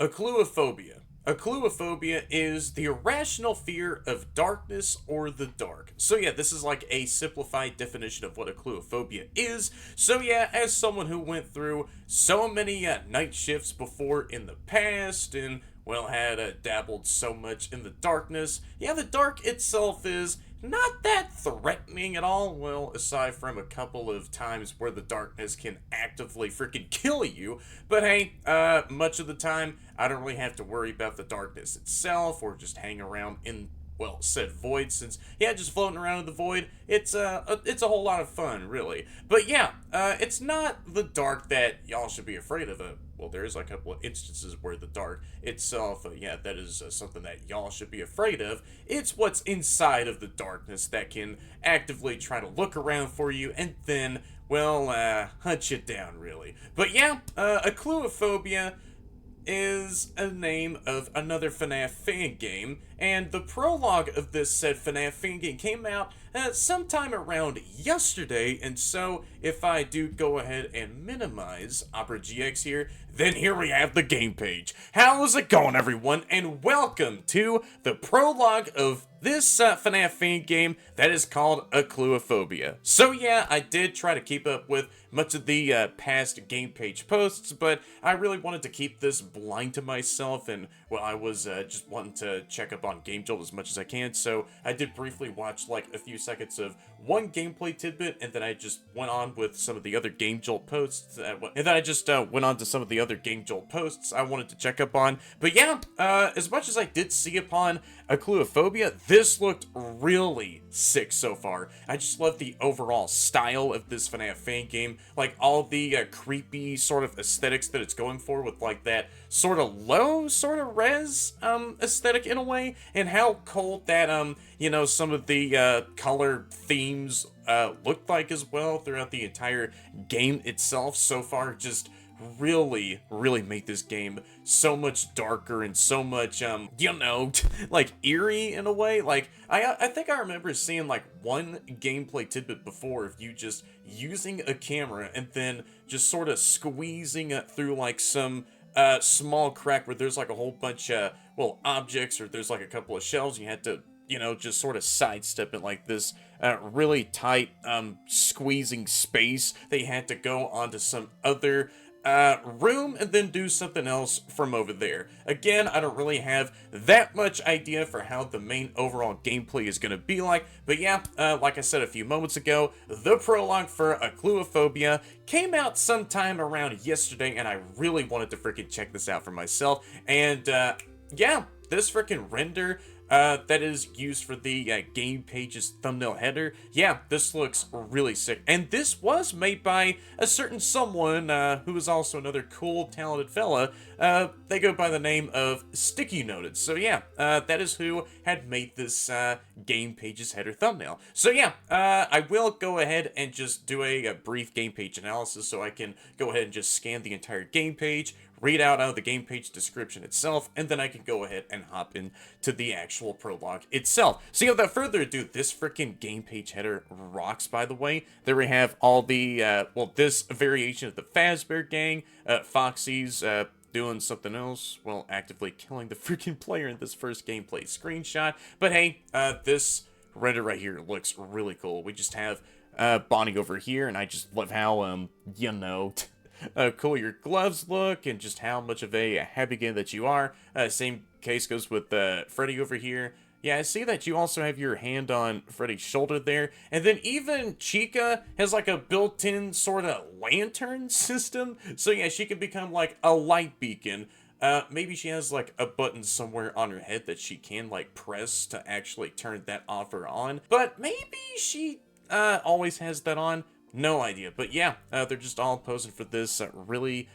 Achluophobia. Achluophobia is the irrational fear of darkness or the dark. So yeah, this is like a simplified definition of what achluophobia is. So yeah, as someone who went through so many night shifts before in the past and well had dabbled so much in the darkness, yeah, the dark itself is not that threatening at all. Well, aside from a couple of times where the darkness can actively freaking kill you. But hey, much of the time, I don't really have to worry about the darkness itself or just hang around in well, said void, since yeah, just floating around in the void, it's a whole lot of fun, really. But yeah, it's not the dark that y'all should be afraid of. Well, there is a couple of instances where the dark itself, yeah, that is something that y'all should be afraid of. It's what's inside of the darkness that can actively try to look around for you and then, well, hunt you down, really. But yeah, Achluophobia is a name of another FNAF fan game, and the prologue of this said FNAF fan game came out sometime around yesterday, and so if I do go ahead and minimize Opera GX here, then here we have the game page. How's it going, everyone, and welcome to the prologue of this FNAF fan game that is called Achluophobia. So yeah, I did try to keep up with much of the past game page posts, but I really wanted to keep this blind to myself, and well, I was just wanting to check up on Game Jolt as much as I can, so I did briefly watch like a few seconds of one gameplay tidbit, and then I just went on with some of the other Game Jolt posts, and then I just went on to some of the other Game Jolt posts I wanted to check up on. But yeah, as much as I did see upon Achluophobia, this looked really sick so far. I just love the overall style of this FNAF fan game, like all the creepy sort of aesthetics that it's going for, with like that sort of low sort of res aesthetic in a way, and how cold that you know, some of the color themes looked like as well throughout the entire game itself so far. Just really made this game so much darker and so much you know, like eerie in a way. Like I think I remember seeing like one gameplay tidbit before of you just using a camera and then just sort of squeezing it through like some small crack where there's like a whole bunch of well objects, or there's like a couple of shelves, and you had to, you know, just sort of sidestep it like this really tight squeezing space. They had to go onto some other room and then do something else from over there. Again, I don't really have that much idea for how the main overall gameplay is going to be like, but yeah, like I said a few moments ago, the prologue for Achluophobia came out sometime around yesterday, and I really wanted to freaking check this out for myself, and yeah, this freaking render that is used for the game page's thumbnail header. Yeah, this looks really sick. And this was made by a certain someone who is also another cool, talented fella. They go by the name of Sticky Noted. So yeah, that is who had made this game page's header thumbnail. So yeah, I will go ahead and just do a brief game page analysis, so I can go ahead and just scan the entire game page, read out the game page description itself, and then I can go ahead and hop into the actual prologue itself. So yeah, without further ado, this freaking game page header rocks, by the way. There we have all the, well, this variation of the Fazbear Gang, Foxy's, doing something else, well, actively killing the freaking player in this first gameplay screenshot. But hey, this render right here looks really cool. We just have Bonnie over here, and I just love how, you know, cool your gloves look, and just how much of a happy game that you are. Same case goes with Freddy over here. Yeah, I see that you also have your hand on Freddy's shoulder there. And then even Chica has like a built-in sort of lantern system. So yeah, she can become like a light beacon. Maybe she has like a button somewhere on her head that she can like press to actually turn that off or on. But maybe she always has that on. No idea. But yeah, they're just all posing for this really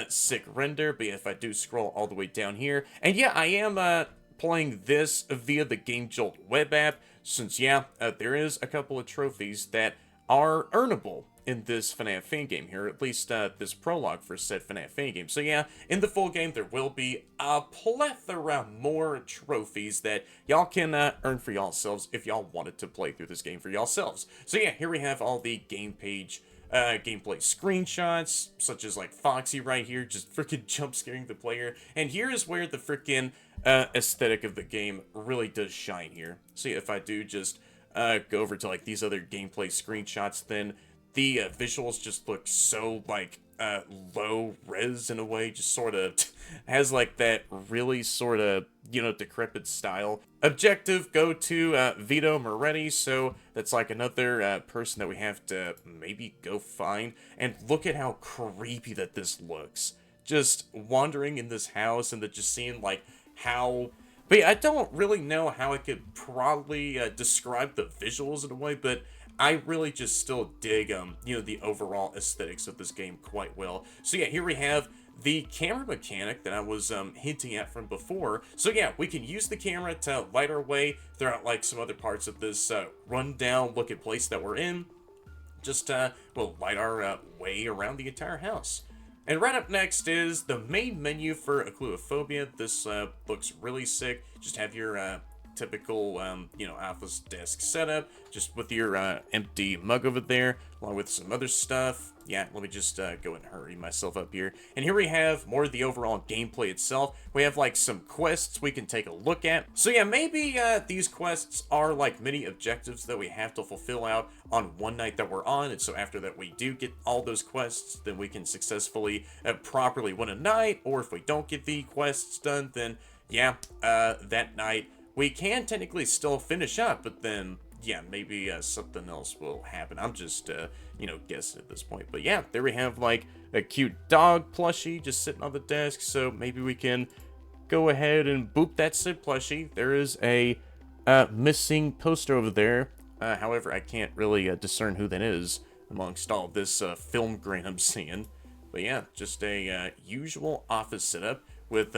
sick render. But yeah, if I do scroll all the way down here, and yeah, I am playing this via the Game Jolt web app, since yeah, there is a couple of trophies that are earnable in this FNAF fan game here, at least this prologue for said FNAF fan game. So yeah, in the full game there will be a plethora more trophies that y'all can earn for yourselves if y'all wanted to play through this game for yourselves. So yeah, here we have all the game page gameplay screenshots, such as like Foxy right here, just freaking jump scaring the player. And here is where the freaking aesthetic of the game really does shine here. See, if I do just go over to like these other gameplay screenshots, then the visuals just look so like low res in a way, just sort of has like that really sort of, you know, decrepit style. Objective, go to Vito Moretti, so that's like another person that we have to maybe go find. And look at how creepy that this looks. Just wandering in this house and then just seeing like how... But yeah, I don't really know how I could probably describe the visuals in a way, but I really just still dig, you know, the overall aesthetics of this game quite well. So yeah, here we have the camera mechanic that I was hinting at from before. So yeah, we can use the camera to light our way throughout like some other parts of this rundown looking place that we're in. Just, we'll light our way around the entire house. And right up next is the main menu for Achluophobia. This looks really sick. Just have your typical, you know, office desk setup, just with your empty mug over there, along with some other stuff. Yeah, let me just go and hurry myself up here. And here we have more of the overall gameplay itself. We have like some quests we can take a look at. So yeah, maybe these quests are like mini objectives that we have to fulfill out on one night that we're on. And so after that we do get all those quests, then we can successfully properly win a night. Or if we don't get the quests done, then yeah, that night we can technically still finish up, but then, yeah, maybe something else will happen. I'm just, you know, guessing at this point. But yeah, there we have, like, a cute dog plushie just sitting on the desk. So maybe we can go ahead and boop that Sid plushie. There is a missing poster over there. However, I can't really discern who that is amongst all this film grain I'm seeing. But yeah, just a usual office setup with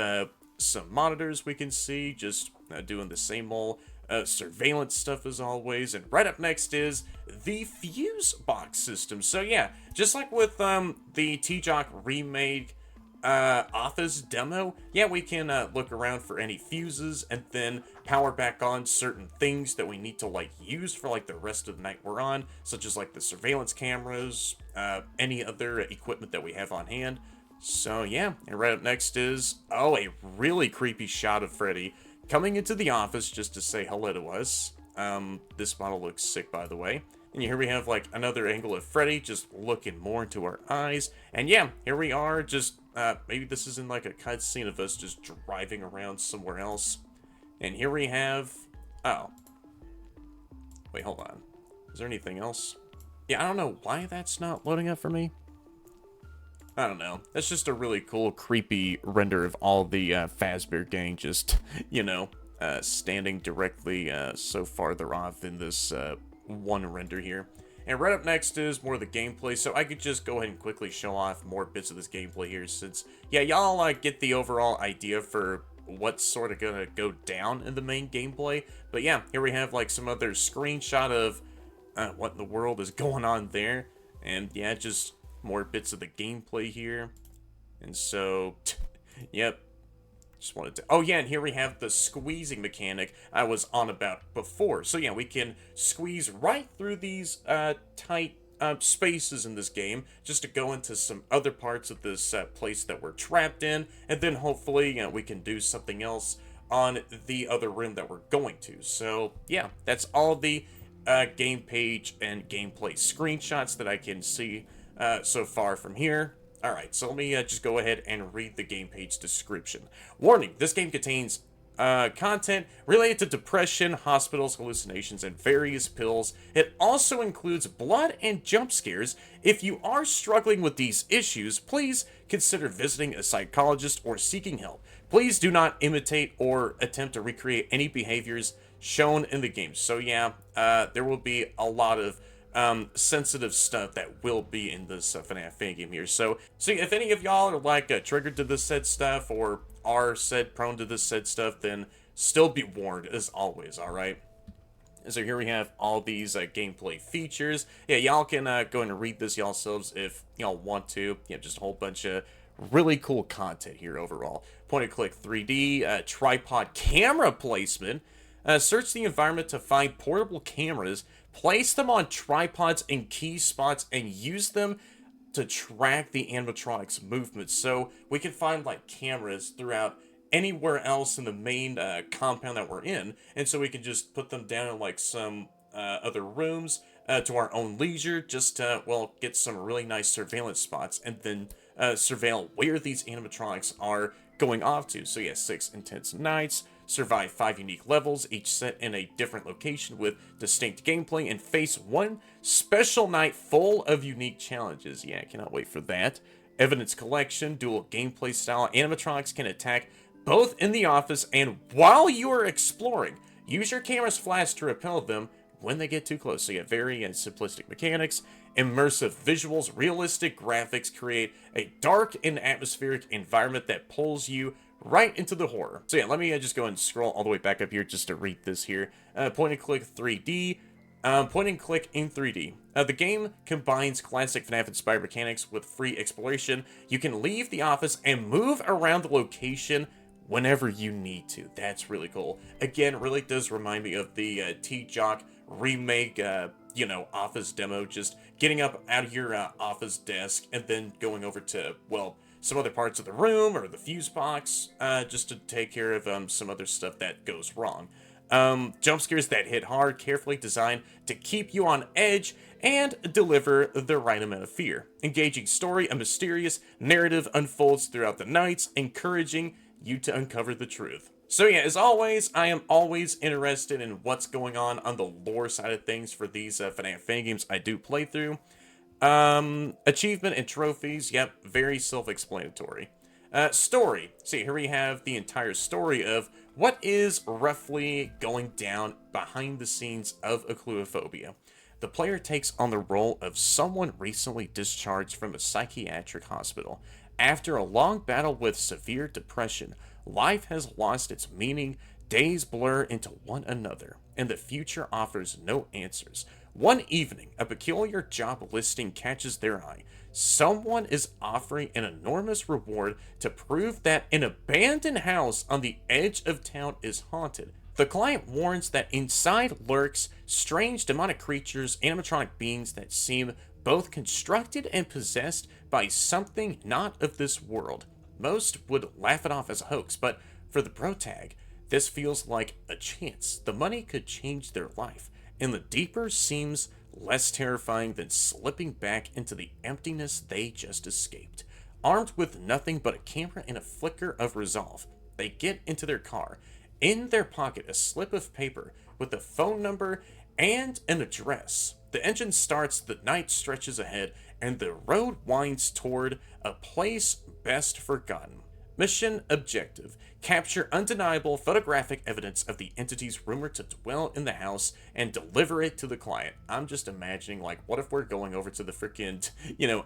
some monitors we can see, just doing the same old surveillance stuff as always. And right up next is the fuse box system. So yeah, just like with the T-Jock remake office demo, yeah, we can look around for any fuses and then power back on certain things that we need to like use for like the rest of the night we're on, such as like the surveillance cameras, any other equipment that we have on hand. So yeah, and right up next is, oh, a really creepy shot of Freddy coming into the office just to say hello to us. This model looks sick, by the way. And here we have like another angle of Freddy just looking more into our eyes. And yeah, here we are, just maybe this is in like a cutscene of us just driving around somewhere else. And here we have, oh, wait, hold on. Is there anything else? Yeah, I don't know why that's not loading up for me. I don't know. That's just a really cool, creepy render of all the Fazbear gang just, you know, standing directly so farther off in this one render here. And right up next is more of the gameplay, so I could just go ahead and quickly show off more bits of this gameplay here, since, yeah, y'all get the overall idea for what's sort of gonna go down in the main gameplay. But yeah, here we have like some other screenshot of what in the world is going on there. And yeah, just more bits of the gameplay here. And so, yep, just wanted to, oh yeah, and here we have the squeezing mechanic I was on about before. So yeah, we can squeeze right through these tight spaces in this game just to go into some other parts of this place that we're trapped in, and then hopefully we can do something else on the other room that we're going to. So yeah, that's all the game page and gameplay screenshots that I can see so far from here. Alright, so let me just go ahead and read the game page description. Warning, this game contains content related to depression, hospitals, hallucinations, and various pills. It also includes blood and jump scares. If you are struggling with these issues, please consider visiting a psychologist or seeking help. Please do not imitate or attempt to recreate any behaviors shown in the game. So yeah, there will be a lot of sensitive stuff that will be in this FNAF Fangame here. So if any of y'all are like triggered to this said stuff or are said prone to this said stuff, then still be warned as always, alright? And so here we have all these gameplay features. Yeah, y'all can go and read this yourselves if y'all want to. Yeah, just a whole bunch of really cool content here overall. Point and click 3D, tripod camera placement, Search the environment to find portable cameras, place them on tripods in key spots, and use them to track the animatronics movements. So we can find like cameras throughout anywhere else in the main compound that we're in, and so we can just put them down in like some other rooms to our own leisure, just to, well, get some really nice surveillance spots, and then surveil where these animatronics are going off to. So yeah, 6 intense nights, survive 5 unique levels, each set in a different location with distinct gameplay, and face 1 special night full of unique challenges. Yeah, I cannot wait for that. Evidence collection, dual gameplay style. Animatronics can attack both in the office and while you are exploring. Use your camera's flash to repel them when they get too close. So you have very simplistic mechanics, immersive visuals, realistic graphics create a dark and atmospheric environment that pulls you right into the horror. So yeah, let me just go and scroll all the way back up here just to read this here. Point and click 3D. Point and click in 3D. The game combines classic FNAF inspired mechanics with free exploration. You can leave the office and move around the location whenever you need to. That's really cool. Again, really does remind me of the T-Jock remake, office demo. Just getting up out of your office desk and then going over to, well, some other parts of the room or the fuse box, just to take care of some other stuff that goes wrong. Jump scares that hit hard, carefully designed to keep you on edge and deliver the right amount of fear. Engaging story, a mysterious narrative unfolds throughout the nights, encouraging you to uncover the truth. So yeah, as always, I am always interested in what's going on the lore side of things for these FNAF Fangames I do play through. Achievement and trophies, yep, very self-explanatory. Story. See, here we have the entire story of what is roughly going down behind the scenes of Achluophobia. The player takes on the role of someone recently discharged from a psychiatric hospital. After a long battle with severe depression, life has lost its meaning, days blur into one another, and the future offers no answers. One evening, a peculiar job listing catches their eye. Someone is offering an enormous reward to prove that an abandoned house on the edge of town is haunted. The client warns that inside lurks strange demonic creatures, animatronic beings that seem both constructed and possessed by something not of this world. Most would laugh it off as a hoax, but for the protag, this feels like a chance. The money could change their life, and the deeper seems less terrifying than slipping back into the emptiness they just escaped. Armed with nothing but a camera and a flicker of resolve, they get into their car. In their pocket, a slip of paper with a phone number and an address. The engine starts, the night stretches ahead, and the road winds toward a place best forgotten. Mission objective: capture undeniable photographic evidence of the entities rumored to dwell in the house and deliver it to the client. I'm just imagining, like, what if we're going over to the freaking,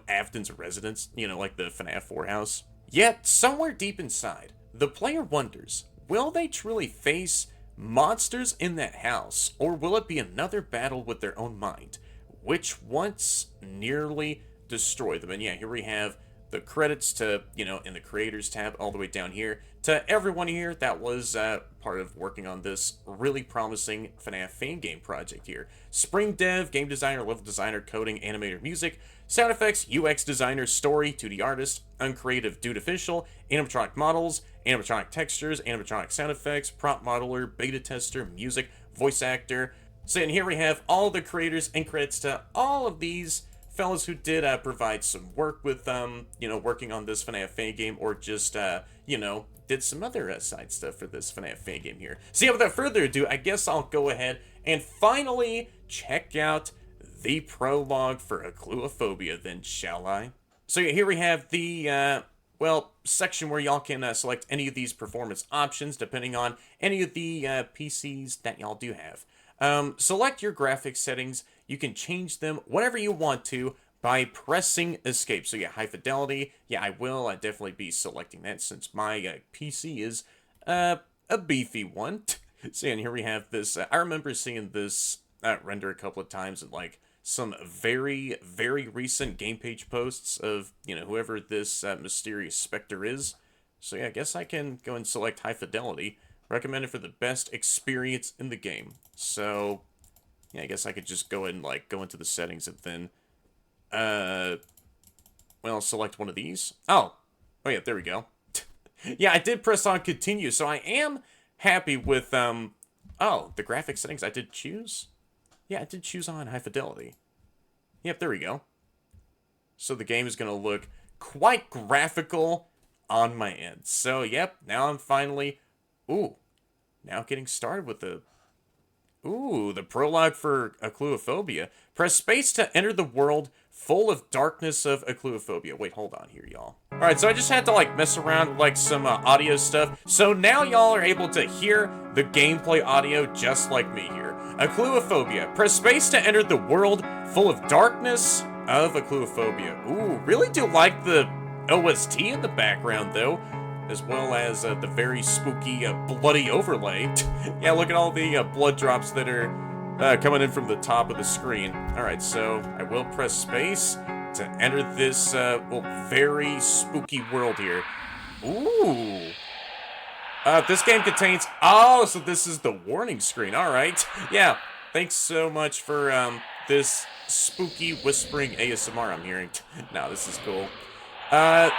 Afton's residence, like the FNAF 4 house? Yet, somewhere deep inside, the player wonders, will they truly face monsters in that house, or will it be another battle with their own mind, which once nearly destroyed them? And yeah, here we have the credits to, in the creators tab all the way down here. To everyone here that was part of working on this really promising FNAF Fangame project here. Spring dev, game designer, level designer, coding, animator, music, sound effects, UX designer, story, 2D artist, uncreative dude official, animatronic models, animatronic textures, animatronic sound effects, prop modeler, beta tester, music, voice actor. So and here we have all the creators and credits to all of these fellas who did provide some work with, working on this FNAF Fangame, or just, did some other side stuff for this FNAF Fangame here. So yeah, without further ado, I guess I'll go ahead and finally check out the prologue for Achluophobia then, shall I? So yeah, here we have the, section where y'all can select any of these performance options depending on any of the PCs that y'all do have. Select your graphics settings. You can change them whenever you want to by pressing escape. So yeah, high fidelity. Yeah, I will definitely be selecting that since my PC is a beefy one. So and here we have this. I remember seeing this render a couple of times in like some very, very recent game page posts of, whoever this mysterious specter is. So yeah, I guess I can go and select high fidelity. Recommended for the best experience in the game. So, yeah, I guess I could just go ahead and, like, go into the settings and then, well, select one of these. Oh, yeah, there we go. Yeah, I did press on continue, so I am happy with, oh, the graphic settings I did choose? Yeah, I did choose on high fidelity. Yep, there we go. So the game is going to look quite graphical on my end. So, yep, now I'm finally, now getting started with the, the prologue for Achluophobia. Press space to enter the world full of darkness of Achluophobia. Wait, hold on here, y'all. Alright, so I just had to, like, mess around with, like, some audio stuff. So now y'all are able to hear the gameplay audio just like me here. Achluophobia. Press space to enter the world full of darkness of Achluophobia. Ooh, really do like the OST in the background, though, as well as the very spooky, bloody overlay. Yeah, look at all the blood drops that are coming in from the top of the screen. Alright, so I will press space to enter this, well, very spooky world here. Ooh. This game contains... Oh, so this is the warning screen. Alright. Yeah, thanks so much for, this spooky whispering ASMR I'm hearing. No, this is cool.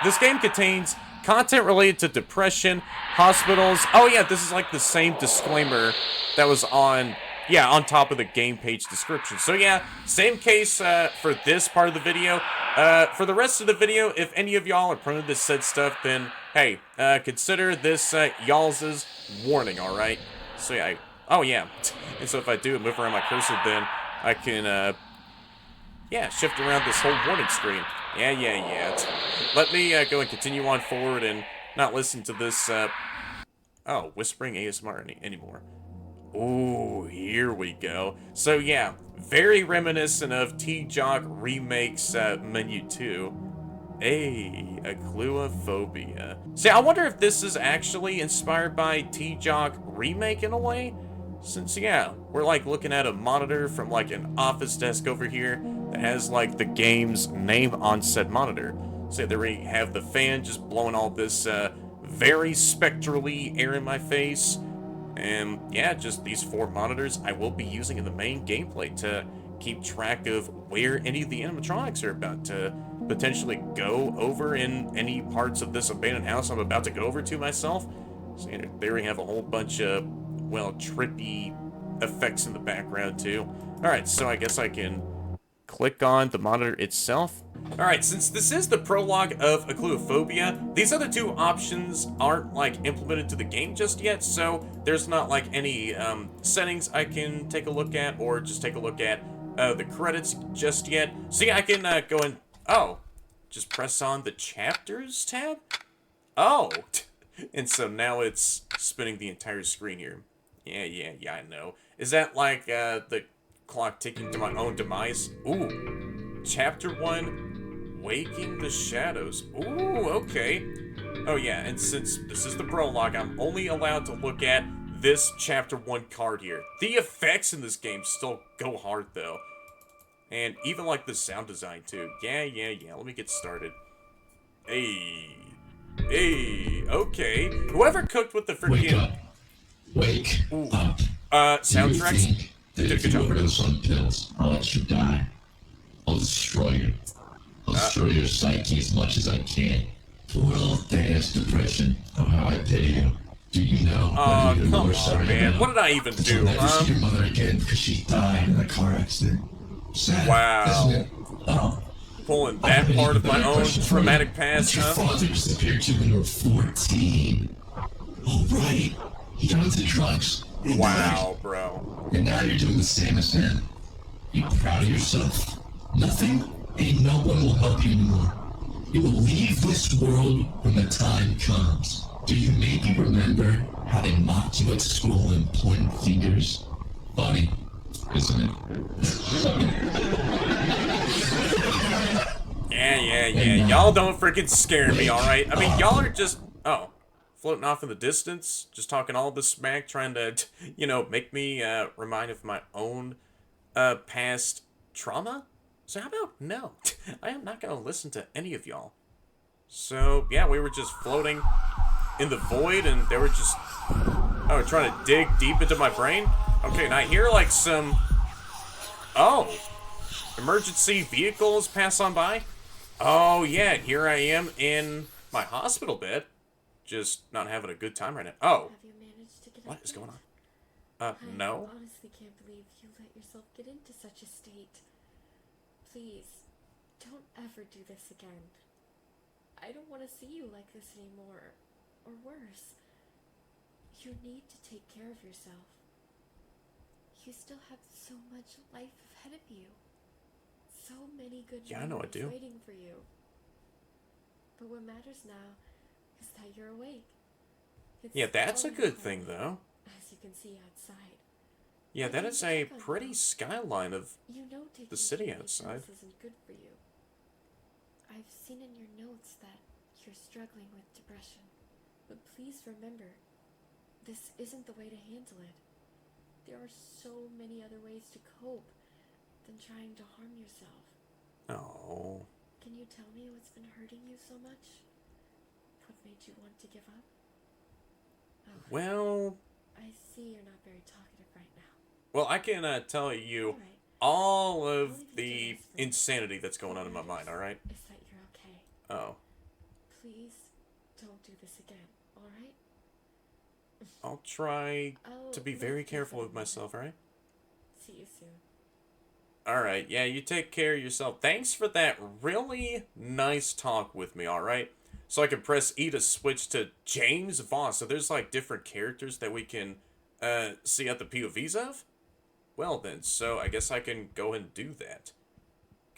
This game contains content related to depression, hospitals. Oh yeah, this is like the same disclaimer that was on, yeah, on top of the game page description. So yeah, same case for this part of the video. For the rest of the video, if any of y'all are prone to this said stuff, then hey, consider this y'all's warning, alright? So yeah, oh yeah, and so if I do move around my cursor, then I can, yeah, shift around this whole warning screen. Yeah. Let me go and continue on forward and not listen to this, whispering ASMR anymore. Ooh, here we go. So yeah, very reminiscent of T-Jock Remake's menu 2. Hey, Achluophobia. See, I wonder if this is actually inspired by T-Jock Remake in a way? Since, yeah, we're like looking at a monitor from like an office desk over here that has like the game's name on said monitor. So there we have the fan just blowing all this very spectrally air in my face. And yeah, just these 4 monitors I will be using in the main gameplay to keep track of where any of the animatronics are about to potentially go over in any parts of this abandoned house I'm about to go over to myself. So there we have a whole bunch of, well, trippy effects in the background too. Alright, so I guess I can click on the monitor itself. Alright, since this is the prologue of Achluophobia, these other 2 options aren't, like, implemented to the game just yet, so there's not, like, any settings I can take a look at, or just take a look at the credits just yet. So yeah, I can go and, just press on the chapters tab? Oh! And so now it's spinning the entire screen here. Yeah, I know. Is that like the clock ticking to my own demise? Ooh. Chapter 1, Waking the Shadows. Ooh, okay. Oh yeah, and since this is the prologue, I'm only allowed to look at this Chapter 1 card here. The effects in this game still go hard, though. And even like the sound design, too. Yeah, let me get started. Hey, okay. Whoever cooked with the freaking... Wake up. Soundtracks? That if you overdose on pills, I'll let you die. I'll destroy you. I'll destroy your psyche as much as I can. For all dance depression of how I pay you. Do you know what you're come more on, sorry man. about? What did I even do, You'll never see your mother again because she died in a car accident. Sad, Wow. isn't it? Oh. Pulling that part of my own traumatic past, Your huh? father disappeared you when you were 14. Oh, right. He got into drugs. Wow, bro. And now you're doing the same as him. You proud of yourself? Nothing? Ain't no one will help you anymore. You will leave this world when the time comes. Do you maybe remember how they mocked you at school and pointed fingers? Funny, isn't it? Yeah. Y'all don't freaking scare me, alright? I mean, y'all are just... floating off in the distance, just talking all this smack, trying to, make me remind of my own past trauma? So how about no? I am not going to listen to any of y'all. So, yeah, we were just floating in the void, and they were just... Oh, trying to dig deep into my brain? Okay, and I hear like some... Oh! Emergency vehicles pass on by? Oh, yeah, here I am in my hospital bed. Just not having a good time right now. Oh. Have you managed to get What up is yet? going on? No. I honestly can't believe you let yourself get into such a state. Please, don't ever do this again. I don't want to see you like this anymore. Or worse. You need to take care of yourself. You still have so much life ahead of you. So many good Yeah, I know I memories do. waiting for you. But what matters now is that you're awake. It's Yeah, that's a all good your thing, fault, though. as you can see outside. Yeah, that is a pretty skyline of... You know taking the city teenage outside. pills isn't good for you. I've seen in your notes that you're struggling with depression. But please remember, this isn't the way to handle it. There are so many other ways to cope than trying to harm yourself. Oh. Can you tell me what's been hurting you so much? What made you want to give up? Oh, Well... I see you're not very talkative right now. Well, I can tell you Alright, all I'll of leave you to the rest for now. insanity that's going on in my mind, alright? Is that you're okay? Oh. Please don't do this again, alright? I'll try I'll to be leave very you careful for with a minute. myself, alright? See you soon. Alright, yeah, you take care of yourself. Thanks for that really nice talk with me, alright? So I can press E to switch to James Voss. So there's like different characters that we can see at the POVs of? Well then, so I guess I can go ahead and do that.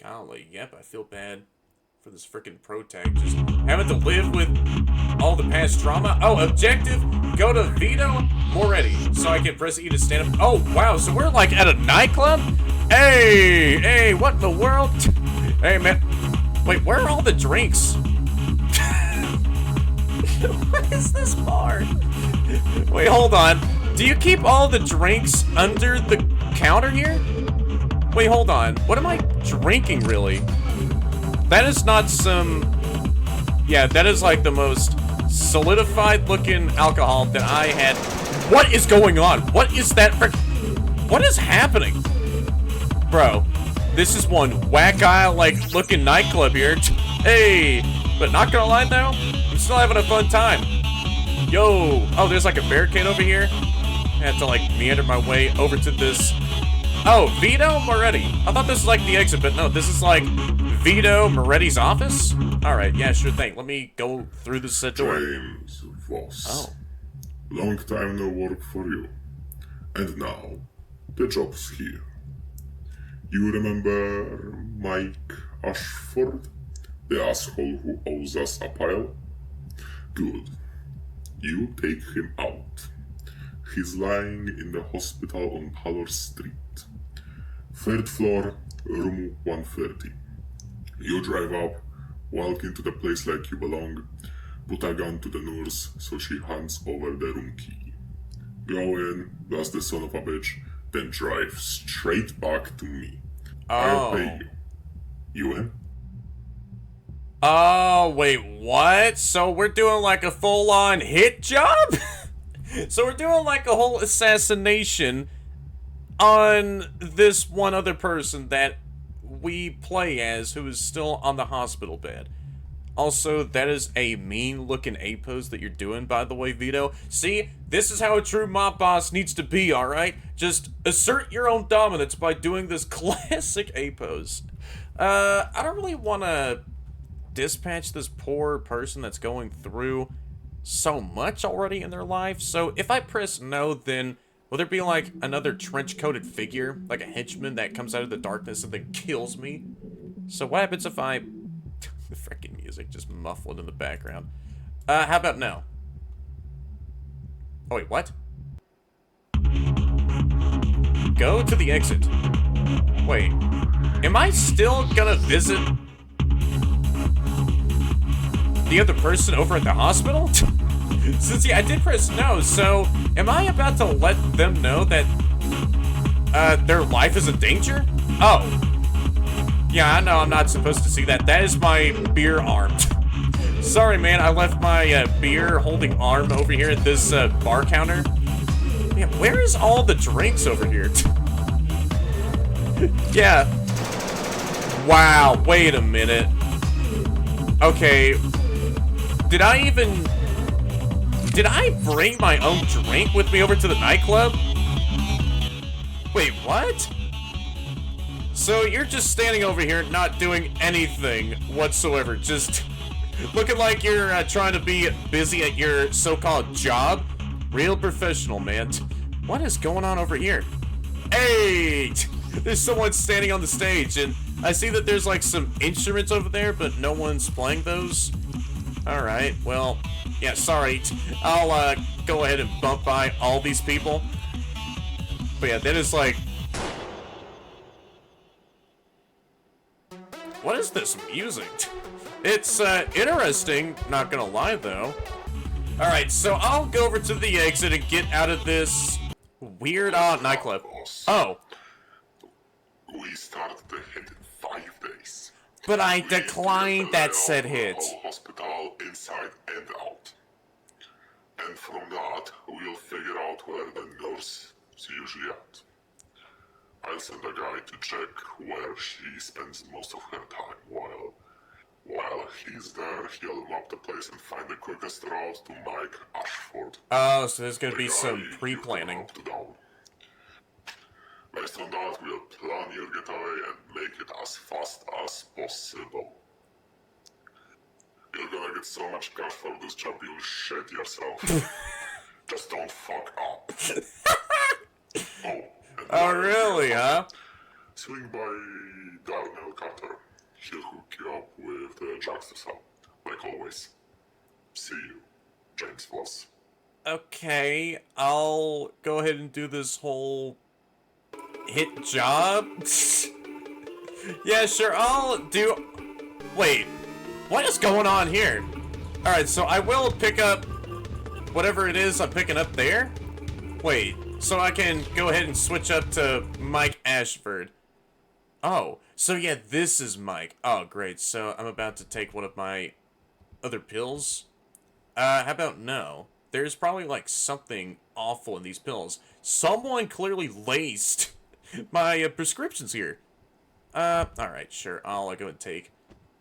Golly, yep, I feel bad for this freaking pro tag. Just having to live with all the past trauma. Oh, objective, go to Vito Moretti. So I can press E to stand up. Oh, wow, so we're like at a nightclub? Hey, what in the world? Hey, man. Wait, where are all the drinks? What is this bar? Wait, hold on. Do you keep all the drinks under the counter here? Wait, hold on. What am I drinking, really? That is not some... Yeah, that is like the most solidified looking alcohol that I had. What is going on? What is that for... What is happening? Bro, this is one whack-eye like looking nightclub here. Hey, but not gonna lie though, I'm still having a fun time. Yo, oh, there's like a barricade over here. I have to like meander my way over to this. Oh, Vito Moretti. I thought this was like the exit, but no, this is like Vito Moretti's office. All right, yeah, sure thing. Let me go through this door. James Voss. Oh, Long time no work for you. And now, the job's here. You remember Mike Ashford? The asshole who owes us a pile? Good. You take him out. He's lying in the hospital on Pallor Street. 3rd floor, room 130. You drive up, walk into the place like you belong, put a gun to the nurse so she hands over the room key. Go in, blast the son of a bitch, then drive straight back to me. I'll pay you. You in? oh, wait, what? So we're doing like a full-on hit job? So we're doing like a whole assassination on this one other person that we play as who is still on the hospital bed. Also, that is a mean-looking A-pose that you're doing, by the way, Vito. See, this is how a true mob boss needs to be, alright? Just assert your own dominance by doing this classic A-pose. I don't really want to dispatch this poor person that's going through so much already in their life. So if I press no, then will there be like another trench-coated figure, like a henchman that comes out of the darkness and then kills me? So what happens if I... The freaking music just muffled in the background. How about no? Oh wait, what? Go to the exit. Wait, am I still gonna visit the other person over at the hospital? Since, yeah, I did press no, so am I about to let them know that their life is in danger? Oh. Yeah, I know I'm not supposed to see that. That is my beer arm. Sorry, man, I left my beer holding arm over here at this bar counter. Man, where is all the drinks over here? Yeah. Wow, wait a minute. Okay. Did I bring my own drink with me over to the nightclub? Wait, what? So you're just standing over here not doing anything whatsoever, just looking like you're trying to be busy at your so-called job? Real professional, man. What is going on over here? Hey! There's someone standing on the stage, and I see that there's like some instruments over there, but no one's playing those. Alright, well, yeah, sorry. I'll go ahead and bump by all these people. But yeah, that is like... What is this music? It's interesting, not gonna lie though. Alright, so I'll go over to the exit and get out of this weird nightclub. Oh. We started the hit in 5 days. But I declined that said hit. Hospital inside and out. And from that, we'll figure out where the nurse is usually at. I'll send a guy to check where she spends most of her time. While he's there, he'll map the place and find the quickest route to Mike Ashford. Oh, so there's gonna be some pre-planning. Based on that, we'll plan your getaway and make it as fast as possible. You're gonna get so much cash for this job, you'll shit yourself. Just don't fuck up. Oh, really, huh? Swing by Darnell Carter. He'll hook you up with the Jackster cell, like always. See you, James Voss. Okay, I'll go ahead and do this whole hit job. Yeah, sure, I'll do... Wait, what is going on here? Alright, so I will pick up whatever it is I'm picking up there. Wait, so I can go ahead and switch up to Mike Ashford. Oh, so yeah, this is Mike. Oh, great, so I'm about to take one of my other pills. How about no? There's probably like something awful in these pills. Someone clearly laced my prescriptions here. Alright, sure. I'll go and take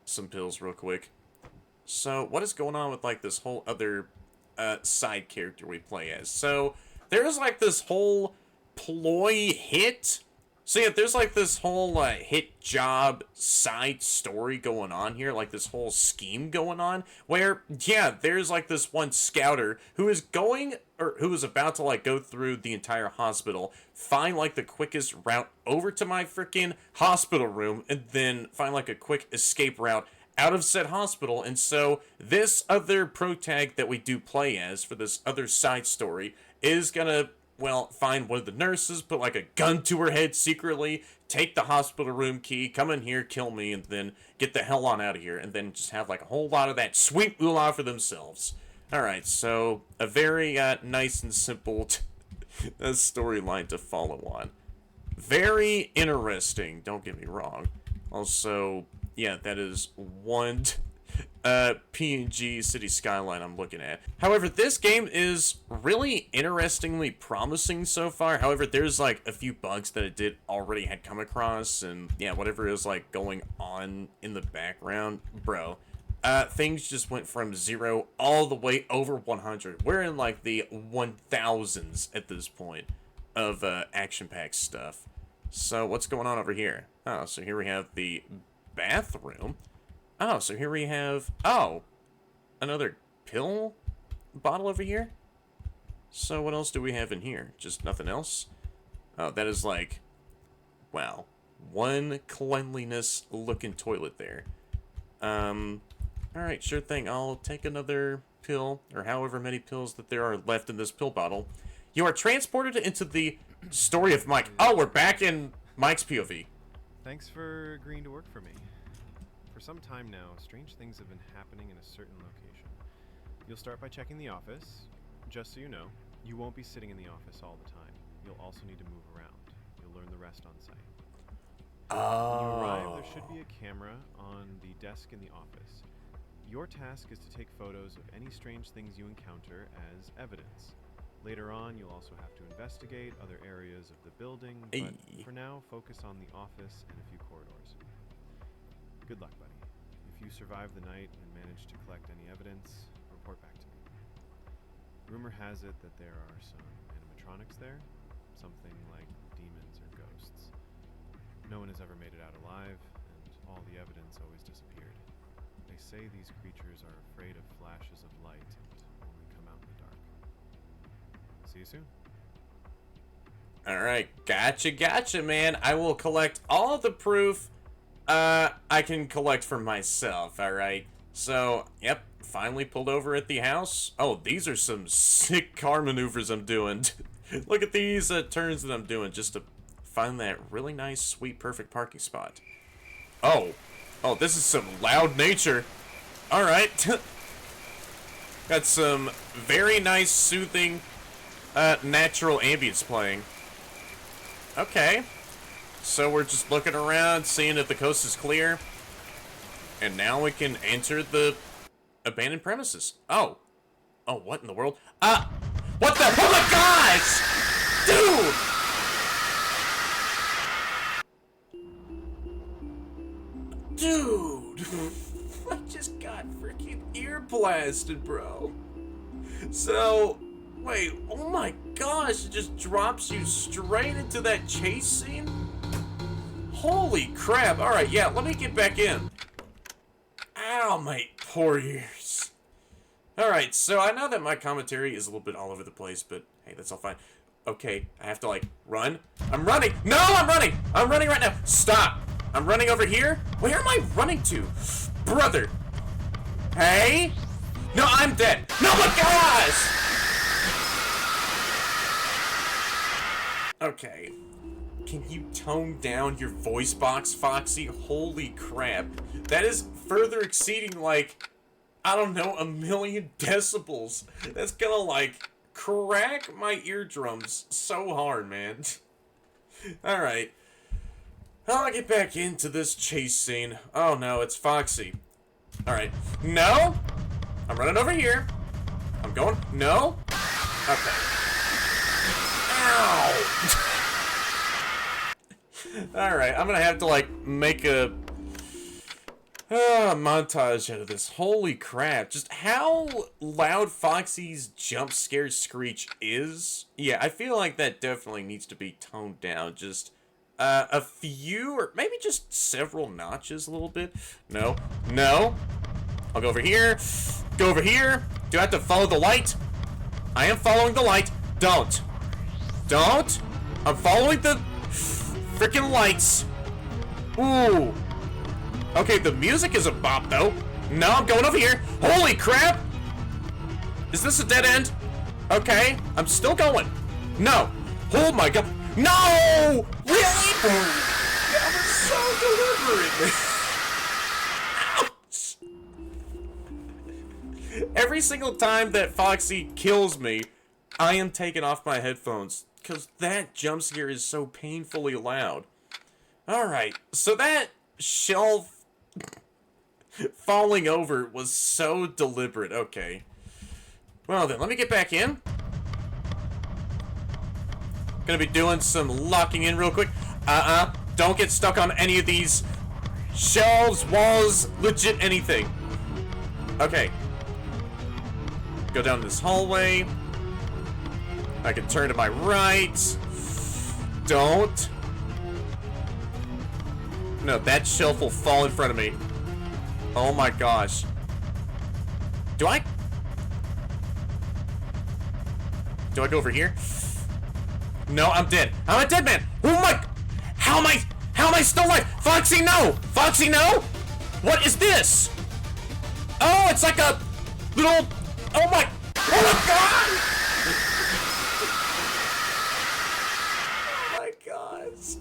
some pills real quick. So, what is going on with like this whole other side character we play as? So, there's like this whole ploy hit. So yeah, there's like this whole hit job side story going on here, like this whole scheme going on, where, yeah, there's like this one scouter who is going, or who is about to like go through the entire hospital, find like the quickest route over to my freaking hospital room, and then find like a quick escape route out of said hospital. And so this other protag that we do play as for this other side story is gonna, well, find one of the nurses, put like a gun to her head secretly, take the hospital room key, come in here, kill me, and then get the hell on out of here, and then just have like a whole lot of that sweet moolah for themselves. Alright, so a very nice and simple storyline to follow on. Very interesting, don't get me wrong. Also, yeah, that is one PNG city skyline I'm looking at. However, this game is really interestingly promising so far. However, there's like a few bugs that it did already had come across, and yeah, whatever is like going on in the background, bro. Things just went from 0 all the way over 100. We're in like the 1000s at this point of action-packed stuff. So what's going on over here? Oh, so here we have the bathroom. Oh, so here we have, oh, another pill bottle over here? So what else do we have in here? Just nothing else? Oh, that is like, wow, one cleanliness looking toilet there. Alright, sure thing, I'll take another pill, or however many pills that there are left in this pill bottle. You are transported into the story of Mike. Oh, we're back in Mike's POV. Thanks for agreeing to work for me. For some time now, strange things have been happening in a certain location. You'll start by checking the office. Just so you know, you won't be sitting in the office all the time. You'll also need to move around. You'll learn the rest on site. When you arrive, there should be a camera on the desk in the office. Your task is to take photos of any strange things you encounter as evidence. Later on, you'll also have to investigate other areas of the building, Ay. but for now, focus on the office and a few corridors. Good luck, buddy. If you survive the night and manage to collect any evidence, report back to me. Rumor has it that there are some animatronics there, something like demons or ghosts. No one has ever made it out alive, and all the evidence always disappeared. They say these creatures are afraid of flashes of light and only come out in the dark. See you soon. Alright, gotcha, man. I will collect all the proof I can collect for myself, alright? So, yep, finally pulled over at the house. Oh, these are some sick car maneuvers I'm doing. Look at these turns that I'm doing just to find that really nice, sweet, perfect parking spot. Oh, this is some loud nature. Alright. Got some very nice, soothing, natural ambience playing. Okay. So we're just looking around, seeing if the coast is clear. And now we can enter the abandoned premises. Oh. Oh, what in the world? What the? Oh my gosh! Dude! I just got freaking ear blasted, bro. So, wait, oh my gosh, it just drops you straight into that chase scene? Holy crap. Alright, yeah, let me get back in. Ow, my poor ears. Alright, so I know that my commentary is a little bit all over the place, but hey, that's all fine. Okay, I have to, like, run. I'm running! No, I'm running! I'm running right now! Stop! I'm running over here? Where am I running to? Brother! Hey? No, I'm dead! No, my gosh! Okay. Can you tone down your voice box, Foxy? Holy crap. That is further exceeding, like, I don't know, 1,000,000 decibels. That's gonna, like, crack my eardrums so hard, man. Alright. I'll get back into this chase scene. Oh no, it's Foxy. Alright. No! I'm running over here. I'm going. No! Okay. Ow! Alright, I'm gonna have to, like, make a montage out of this. Holy crap. Just how loud Foxy's jump scare screech is. Yeah, I feel like that definitely needs to be toned down. Just a few, or maybe just several notches a little bit. No. No. I'll go over here. Go over here. Do I have to follow the light? I am following the light. Don't. Don't. I'm following the freaking lights. Ooh. Okay, the music is a bop, though. No, I'm going over here. Holy crap! Is this a dead end? Okay, I'm still going. No. Oh my god. No! Really? That was so deliberate. Ouch. Every single time that Foxy kills me, I am taking off my headphones, because that jump scare is so painfully loud. Alright, so that shelf falling over was so deliberate. Okay. Well then, let me get back in. Gonna be doing some locking in real quick. Don't get stuck on any of these shelves, walls, legit anything. Okay. Go down this hallway. I can turn to my right. Don't. No, that shelf will fall in front of me. Oh my gosh. Do I go over here? No, I'm dead. I'm a dead man. Oh my, how am I still alive? Foxy, no! Foxy, no! What is this? Oh, it's like a little, oh my god! Oh my gosh.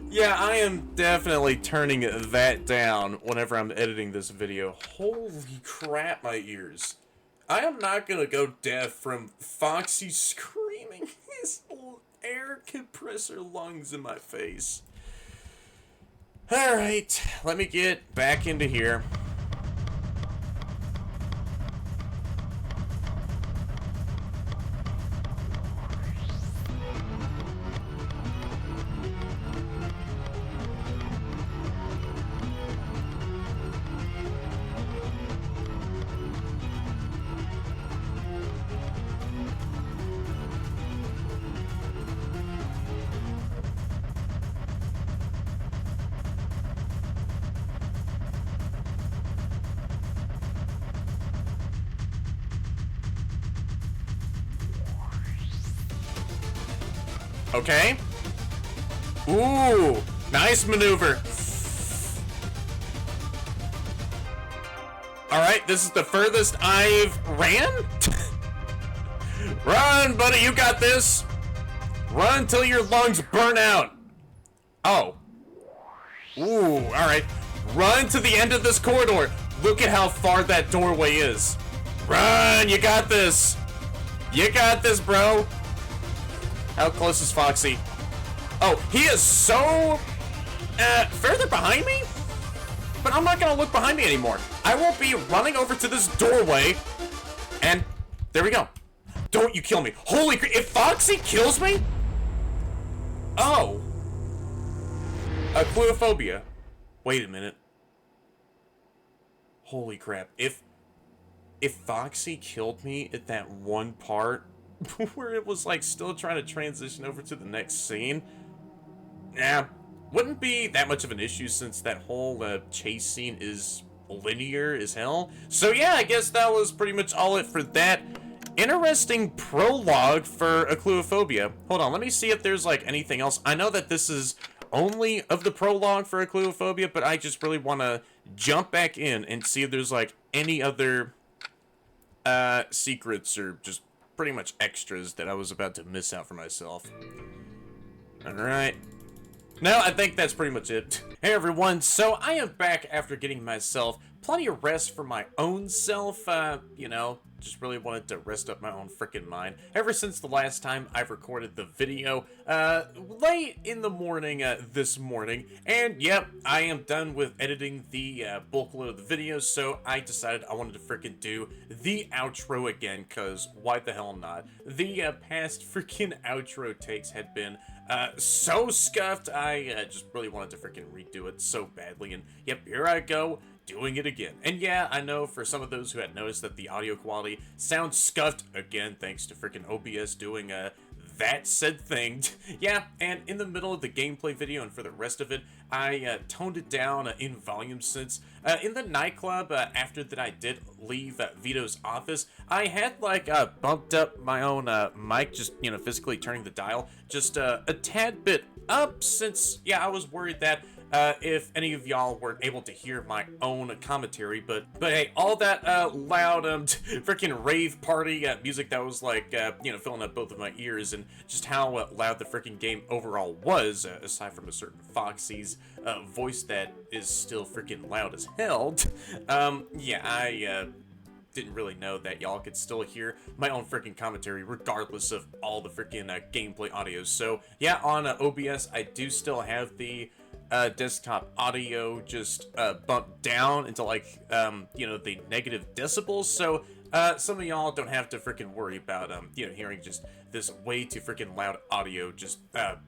Yeah, I am definitely turning that down whenever I'm editing this video. Holy crap, my ears. I am not gonna go deaf from Foxy screaming his air compressor lungs in my face. Alright, let me get back into here. Okay. Ooh, nice maneuver. Alright, this is the furthest I've ran? Run, buddy, you got this. Run till your lungs burn out. Oh. Ooh, alright. Run to the end of this corridor. Look at how far that doorway is. Run, you got this. You got this, bro. How close is Foxy? Oh, he is so further behind me? But I'm not gonna look behind me anymore. I won't be running over to this doorway. And there we go. Don't you kill me. Holy crap, if Foxy kills me? Oh. Achluophobia. Wait a minute. Holy crap. If Foxy killed me at that one part where it was like still trying to transition over to the next scene, wouldn't be that much of an issue since that whole chase scene is linear as hell. So yeah, I guess that was pretty much all it for that interesting prologue for Achluophobia. Hold on, let me see if there's like anything else. I know that this is only of the prologue for Achluophobia, but I just really want to jump back in and see if there's like any other secrets or just pretty much extras that I was about to miss out for myself. Alright. No, I think that's pretty much it. Hey everyone, so I am back after getting myself plenty of rest for my own self, you know, just really wanted to rest up my own freaking mind. Ever since the last time I've recorded the video, late in the morning, this morning, and yep, I am done with editing the, bulk load of the video, so I decided I wanted to freaking do the outro again, cause why the hell not? The, past freaking outro takes had been, so scuffed, I, just really wanted to freaking redo it so badly, and yep, here I go, doing it again. And yeah, I know for some of those who had noticed that the audio quality sounds scuffed, again, thanks to freaking OBS doing, that said thing. Yeah, and in the middle of the gameplay video and for the rest of it, I toned it down in volume since in the nightclub after that I did leave Vito's office, I had like bumped up my own mic, just, you know, physically turning the dial just a tad bit up since, yeah, I was worried that if any of y'all weren't able to hear my own commentary, but hey, all that loud freaking rave party music that was like you know, filling up both of my ears, and just how loud the freaking game overall was, aside from a certain Foxy's voice that is still freaking loud as hell. Yeah, I didn't really know that y'all could still hear my own freaking commentary regardless of all the freaking gameplay audios. So yeah, on OBS I do still have the desktop audio just bumped down into like you know, the negative decibels, so some of y'all don't have to freaking worry about you know, hearing just this way too freaking loud audio just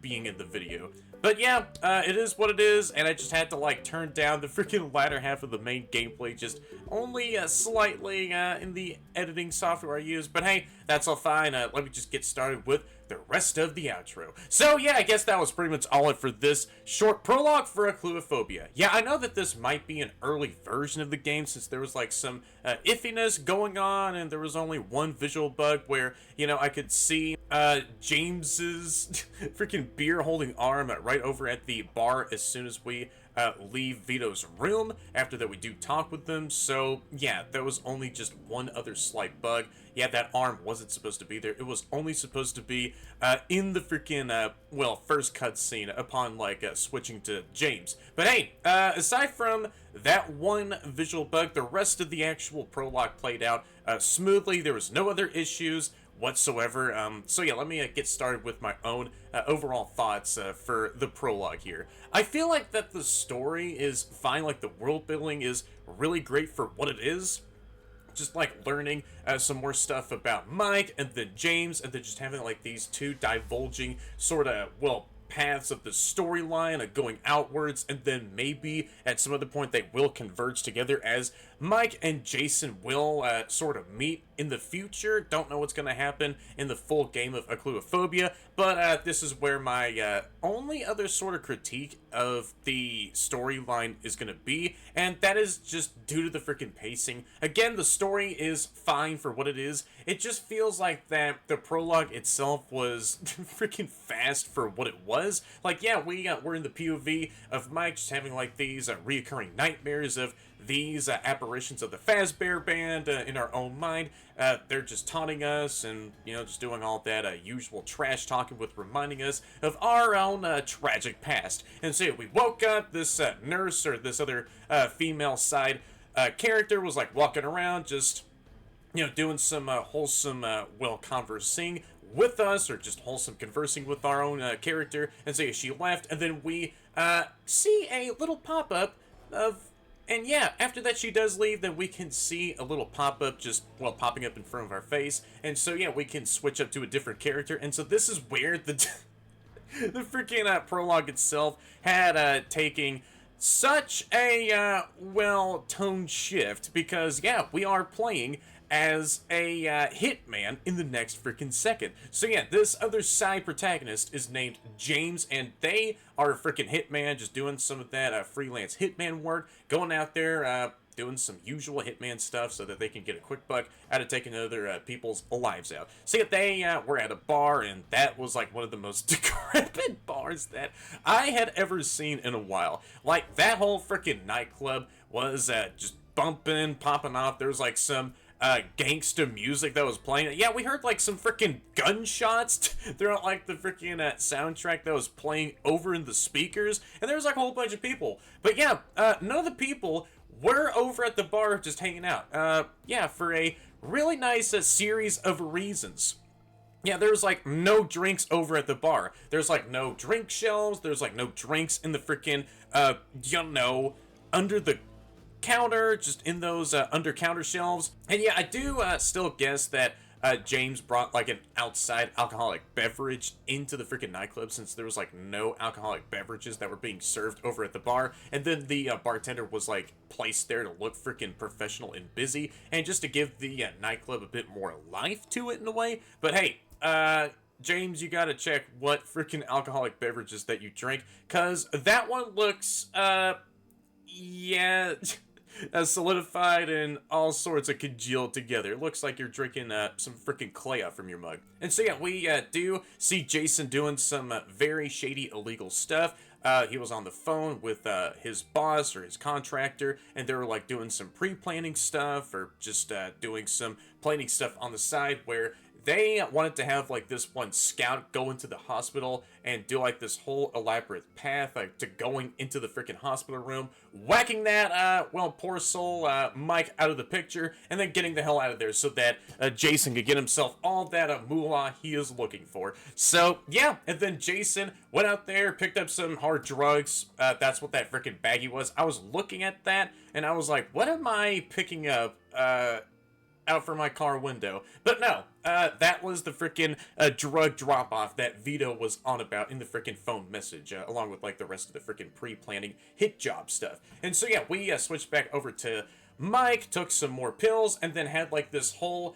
being in the video. But yeah, it is what it is, and I just had to like turn down the freaking latter half of the main gameplay just only slightly in the editing software I use. But hey, that's all fine. Let me just get started with the rest of the outro. So yeah, I guess that was pretty much all it for this short prologue for Achluophobia. Yeah, I know that this might be an early version of the game since there was like some iffiness going on, and there was only one visual bug where, you know, I could see James's freaking beer holding arm right over at the bar as soon as we leave Vito's room. After that, we do talk with them. So yeah, there was only just one other slight bug. Yeah, that arm wasn't supposed to be there. It was only supposed to be in the freaking well, first cutscene upon like switching to James. But hey, aside from that one visual bug, the rest of the actual prologue played out smoothly. There was no other issues whatsoever. So yeah, let me get started with my own overall thoughts for the prologue here. I feel like that the story is fine, like the world building is really great for what it is. Just like learning some more stuff about Mike and then James, and then just having like these two divulging sort of, well, paths of the storyline going outwards, and then maybe at some other point they will converge together as Mike and Jason will sort of meet in the future. Don't know what's going to happen in the full game of Achluophobia, but this is where my only other sort of critique of the storyline is going to be, and that is just due to the freaking pacing. Again, the story is fine for what it is. It just feels like that the prologue itself was freaking fast for what it was. Like, yeah, we're in the POV of Mike just having like these reoccurring nightmares of these apparitions of the Fazbear Band in our own mind. They're just taunting us and, you know, just doing all that usual trash talking with reminding us of our own tragic past. And so we woke up, this nurse or this other female side character was like walking around just, you know, doing some wholesome, well, conversing with us, or just wholesome conversing with our own character. And so she left, and then we see a little pop-up of, and yeah, after that she does leave, then we can see a little pop-up just, well, popping up in front of our face. And so yeah, we can switch up to a different character. And so this is where the the freaking prologue itself had taking such a well, tone shift, because yeah, we are playing as a hitman in the next freaking second. So yeah, this other side protagonist is named James, and they are a freaking hitman, just doing some of that freelance hitman work, going out there doing some usual hitman stuff so that they can get a quick buck out of taking other people's lives out. So yeah, they were at a bar, and that was like one of the most decrepit bars that I had ever seen in a while. Like, that whole freaking nightclub was just bumping, popping off. There was like some gangster music that was playing. Yeah, we heard like some freaking gunshots throughout like the freaking soundtrack that was playing over in the speakers, and there was like a whole bunch of people. But yeah, none of the people were over at the bar just hanging out. Yeah, for a really nice series of reasons. Yeah, there's like no drinks over at the bar. There's like no drink shelves. There's like no drinks in the freaking, you know, under the counter, just in those under counter shelves. And yeah, I do still guess that James brought like an outside alcoholic beverage into the freaking nightclub, since there was like no alcoholic beverages that were being served over at the bar. And then the bartender was like placed there to look freaking professional and busy, and just to give the nightclub a bit more life to it in a way. But hey, James, you gotta check what freaking alcoholic beverages that you drink, cause that one looks yeah, solidified and all sorts of congealed together. It looks like you're drinking some freaking clay out from your mug. And so yeah, we do see Jason doing some very shady illegal stuff. He was on the phone with his boss or his contractor, and they were like doing some pre-planning stuff, or just doing some planning stuff on the side, where they wanted to have like this one scout go into the hospital and do like this whole elaborate path like to going into the freaking hospital room, whacking that well, poor soul Mike out of the picture, and then getting the hell out of there so that Jason could get himself all that moolah he is looking for. So yeah, and then Jason went out there, picked up some hard drugs. That's what that freaking baggie was. I was looking at that and I was like, what am I picking up out from my car window? But no, that was the freaking drug drop-off that Vito was on about in the freaking phone message, along with like the rest of the freaking pre-planning hit job stuff. And so yeah, we switched back over to Mike, took some more pills, and then had like this whole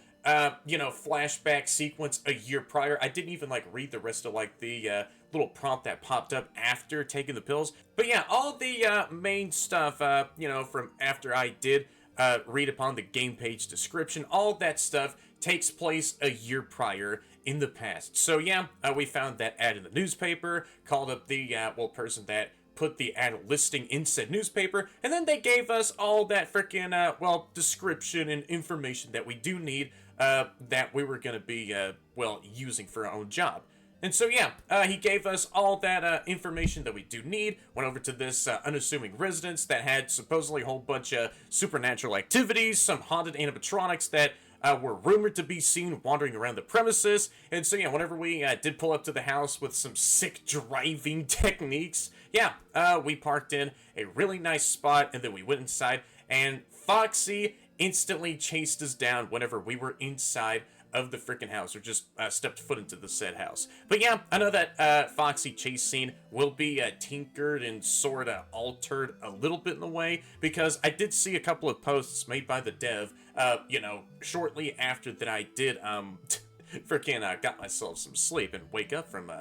you know, flashback sequence a year prior. I didn't even like read the rest of like the little prompt that popped up after taking the pills. But yeah, all the main stuff, you know, from after I did read upon the game page description, all that stuff takes place a year prior in the past. So yeah, we found that ad in the newspaper, called up the well, person that put the ad listing in said newspaper, and then they gave us all that freaking well, description and information that we do need, that we were going to be well, using for our own job. And so yeah, he gave us all that information that we do need, went over to this unassuming residence that had supposedly a whole bunch of supernatural activities, some haunted animatronics that were rumored to be seen wandering around the premises. And so yeah, whenever we did pull up to the house with some sick driving techniques, yeah, we parked in a really nice spot, and then we went inside, and Foxy instantly chased us down whenever we were inside of the freaking house, or just stepped foot into the said house. But yeah, I know that Foxy chase scene will be tinkered and sort of altered a little bit in the way, because I did see a couple of posts made by the dev, shortly after that I did, freaking got myself some sleep and wake up from,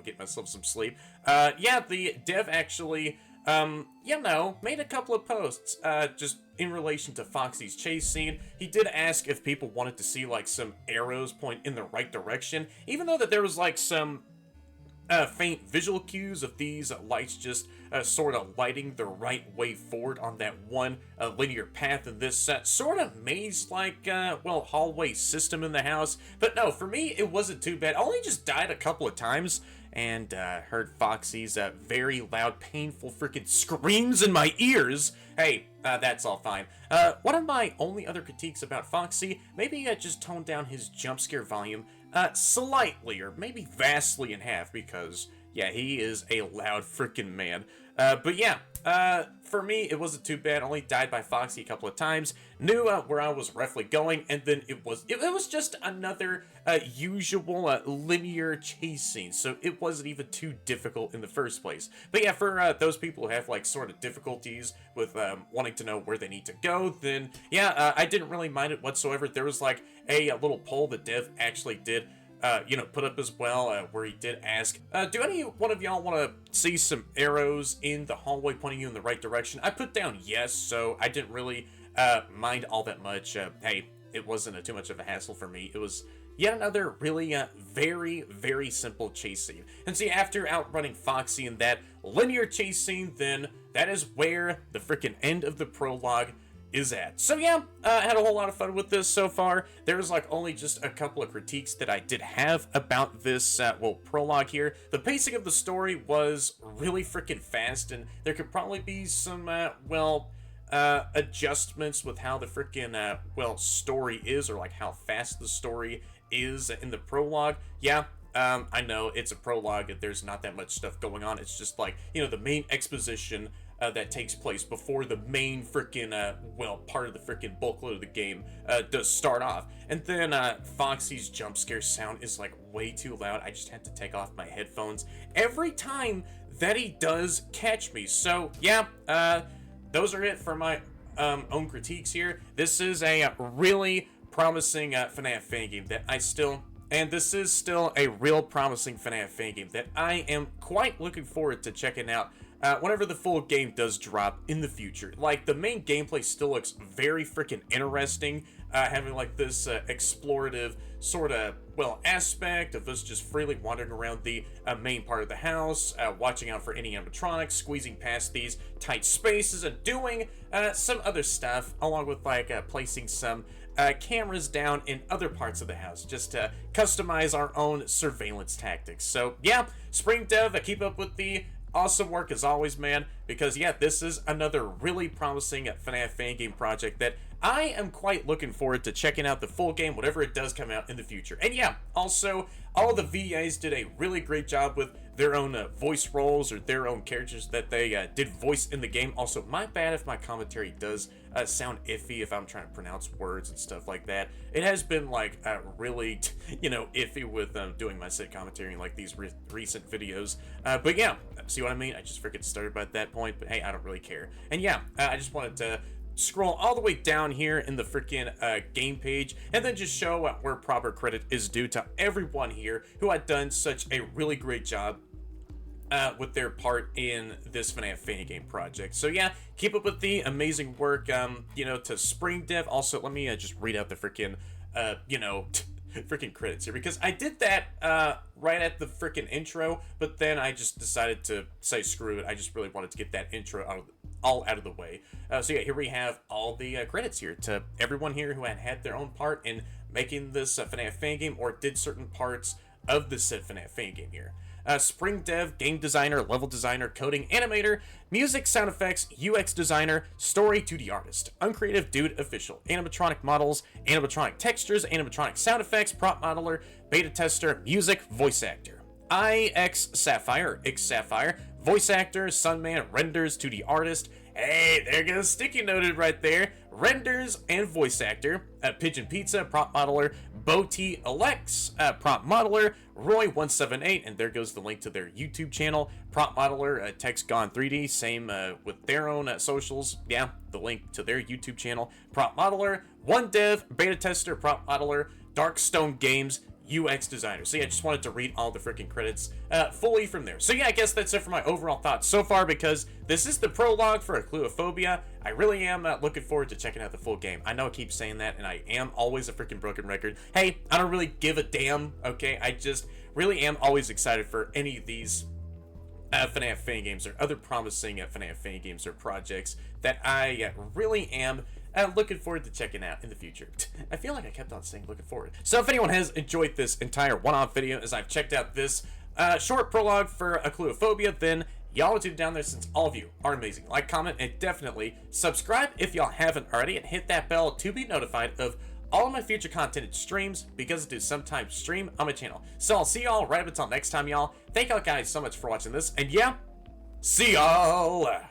get myself some sleep. Yeah, the dev actually, made a couple of posts, just in relation to Foxy's chase scene. He did ask if people wanted to see, like, some arrows point in the right direction, even though that there was, like, some faint visual cues of these lights just sort of lighting the right way forward on that one linear path in this sort of maze-like, hallway system in the house. But no, for me, it wasn't too bad. I only just died a couple of times, and heard Foxy's very loud, painful freaking screams in my ears. Hey, that's all fine. One of my only other critiques about Foxy, maybe just tone down his jump scare volume slightly, or maybe vastly in half, because, yeah, he is a loud freaking man. But yeah, for me, it wasn't too bad. Only died by Foxy a couple of times. Knew where I was roughly going, and then it was just another usual linear chase scene, so it wasn't even too difficult in the first place. But yeah, for those people who have, like, sort of difficulties with wanting to know where they need to go, then yeah, I didn't really mind it whatsoever. There was, like, a little poll the dev actually did put up as well, where he did ask, do any one of y'all want to see some arrows in the hallway pointing you in the right direction? I put down yes, so I didn't really mind all that much. Hey, it wasn't too much of a hassle for me. It was yet another really very, very simple chase scene. And see, after outrunning Foxy in that linear chase scene, then that is where the freaking end of the prologue is at. So yeah, I had a whole lot of fun with this so far. There's like only just a couple of critiques that I did have about this, prologue here. The pacing of the story was really freaking fast, and there could probably be some, adjustments with how the freaking, story is, or like how fast the story is in the prologue. Yeah, I know it's a prologue, there's not that much stuff going on. It's just like, the main exposition that takes place before the main freaking, part of the freaking bulkload of the game does start off. And then Foxy's jump scare sound is like way too loud. I just had to take off my headphones every time that he does catch me. So yeah, those are it for my own critiques here. This is a really promising FNAF Fangame that this is still a real promising FNAF Fangame that I am quite looking forward to checking out whenever the full game does drop in the future. Like, the main gameplay still looks very freaking interesting, having like this explorative sort of, aspect of us just freely wandering around the main part of the house, watching out for any animatronics, squeezing past these tight spaces, and doing some other stuff, along with like placing some cameras down in other parts of the house, just to customize our own surveillance tactics. So yeah, Spring Dev, keep up with the awesome work as always, man, because yeah, this is another really promising FNAF Fangame project that I am quite looking forward to checking out the full game, whatever it does come out in the future. And yeah, also, all the VAs did a really great job with their own voice roles, or their own characters that they did voice in the game. Also, my bad if my commentary does sound iffy if I'm trying to pronounce words and stuff like that. It has been like really, iffy with doing my sit commentary in like these recent videos. But yeah, see what I mean? I just freaking stuttered by that point, but hey, I don't really care. And yeah, I just wanted to scroll all the way down here in the freaking game page, and then just show where proper credit is due to everyone here who had done such a really great job with their part in this FNAF Fangame project. So yeah, keep up with the amazing work, to Spring Dev. Also, let me just read out the freaking, freaking credits here, because I did that right at the freaking intro, but then I just decided to say screw it. I just really wanted to get that intro all out of the way. So yeah, here we have all the credits here to everyone here who had their own part in making this FNAF Fangame, or did certain parts of this said FNAF Fangame here. Spring Dev, game designer, level designer, coding, animator, music, sound effects, UX designer, story, 2D artist, uncreative dude official, animatronic models, animatronic textures, animatronic sound effects, prop modeler, beta tester, music, voice actor. X Sapphire, voice actor, Sunman, renders, 2D artist, Hey, there goes sticky noted right there. Renders and voice actor, Pigeon Pizza, prop modeler, Boti Alex, prop modeler, Roy178, and there goes the link to their YouTube channel. Prop modeler, Text Gone 3D, same with their own socials. Yeah, the link to their YouTube channel. Prop modeler, One Dev, beta tester, prop modeler, Darkstone Games, UX designer. So yeah, I just wanted to read all the freaking credits fully from there. So yeah, I guess that's it for my overall thoughts so far, because this is the prologue for Achluophobia. I really am looking forward to checking out the full game. I know I keep saying that, and I am always a freaking broken record. Hey, I don't really give a damn, okay? I just really am always excited for any of these FNAF Fangames or other promising FNAF Fangames or projects that I really am looking forward to checking out in the future. I feel like I kept on saying looking forward. So if anyone has enjoyed this entire one-off video as I've checked out this short prologue for Achluophobia, then y'all do down there, since all of you are amazing. Like, comment, and definitely subscribe if y'all haven't already, and hit that bell to be notified of all of my future content and streams, because I do sometimes stream on my channel. So I'll see y'all right up until next time, y'all. Thank y'all guys so much for watching this, and yeah, see y'all!